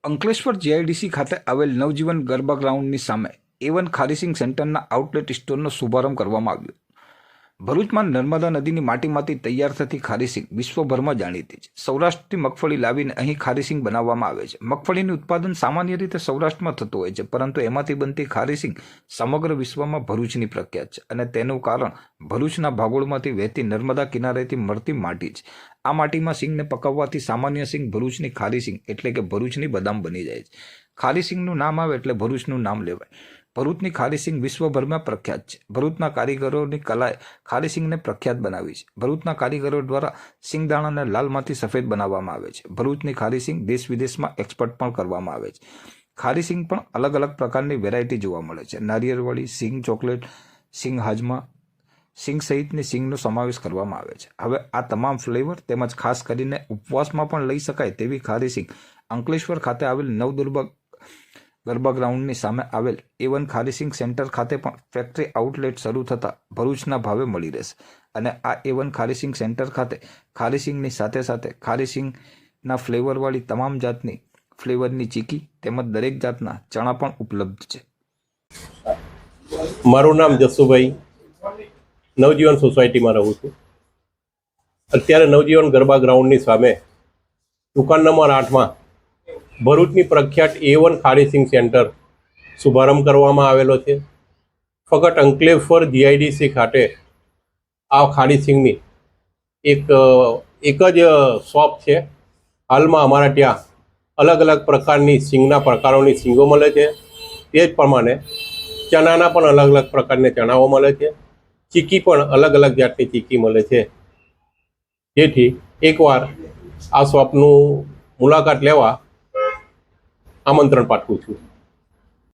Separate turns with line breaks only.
Ankleshwar GIDC ખાતે આવેલ નવજીવન ગરબા ગ્રાઉન્ડની સામે A1 ખારીસિંગ સેન્ટરના આઉટલેટ સ્ટોરનો શુભારંભ કરવામાં આવ્યો. ભરૂચમાં નર્મદા નદીની માટીમાંથી તૈયાર થતી ખારીસિંગ વિશ્વભરમાં જાણીતી છે. સૌરાષ્ટ્રથી મગફળી લાવીને અહીં ખારીસિંગ બનાવવામાં આવે છે. મગફળીનું ઉત્પાદન સામાન્ય રીતે સૌરાષ્ટ્રમાં થતું હોય છે, પરંતુ એમાંથી બનતી ખારીસિંગ સમગ્ર વિશ્વમાં ભરૂચની પ્રખ્યાત છે અને તેનું કારણ ભરૂચના ભાગોળમાંથી વહેતી નર્મદા કિનારેથી મળતી માટી છે. આ માટીમાં સિંગને પકવવાથી સામાન્ય સિંગ ભરૂચની ખારીસિંગ એટલે કે ભરૂચની બદામ બની જાય છે. ખારીસિંગનું નામ આવે એટલે ભરૂચનું નામ લેવાય. ભરૂચની ખારીસિંગ વિશ્વભરમાં પ્રખ્યાત છે. ભરૂચના કારીગરોની કલાએ ખારીસિંગને પ્રખ્યાત બનાવી છે. ભરૂચના કારીગરો દ્વારા સિંગદાણાને લાલમાંથી સફેદ બનાવવામાં આવે છે. ભરૂચની ખારીસિંગ દેશ વિદેશમાં એક્સપોર્ટ પણ કરવામાં આવે છે. ખારીસિંગ પણ અલગ અલગ પ્રકારની વેરાયટી જોવા મળે છે. નારિયેળવાળી સિંગ, ચોકલેટ સિંગ, હાજમા સિંગ સહિતની સિંગનો સમાવેશ કરવામાં આવે છે. હવે આ તમામ ફ્લેવર તેમજ ખાસ કરીને ઉપવાસમાં પણ લઈ શકાય તેવી ખારીસિંગ અંકલેશ્વર ખાતે આવેલ નવદુર્ગા ગરબા ગ્રાઉન્ડની સામે આવેલ A1 ખારીસિંગ સેન્ટર ખાતે પણ ફેક્ટરી આઉટલેટ શરૂ થતાં ભરૂચના ભાવે મળી રહેશે. અને આ A1 ખારીસિંગ સેન્ટર ખાતે ખારીસિંગની સાથે સાથે ખારીસિંગના ફ્લેવરવાળી તમામ જાતની ફ્લેવરની ચીકી તેમજ દરેક જાતના ચણા પણ ઉપલબ્ધ છે.
મારું નામ જસુભાઈ, નવજીવન સોસાયટીમાં રહું છું. અત્યારે નવજીવન ગરબા ગ્રાઉન્ડની સામે દુકાન નંબર 8માં ભરૂચની પ્રખ્યાત A1 ખારીસિંગ સેન્ટર શુભારંભ કરવામાં આવેલો છે. ફક્ત અંકલેશ્વર જીઆઈડીસી ખાતે આ ખારીસિંગની એક જ શોપ છે. હાલમાં અમારા ત્યાં અલગ અલગ પ્રકારની સિંગના પ્રકારોની સિંગો મળે છે. તે જ પ્રમાણે ચણાના પણ અલગ અલગ પ્રકારના ચણાઓ મળે છે. ચીકી પણ અલગ અલગ જાતની ચીકી મળે છે. જેથી એકવાર આ શોપનું મુલાકાત લેવા આમંત્રણ પાઠવું છું.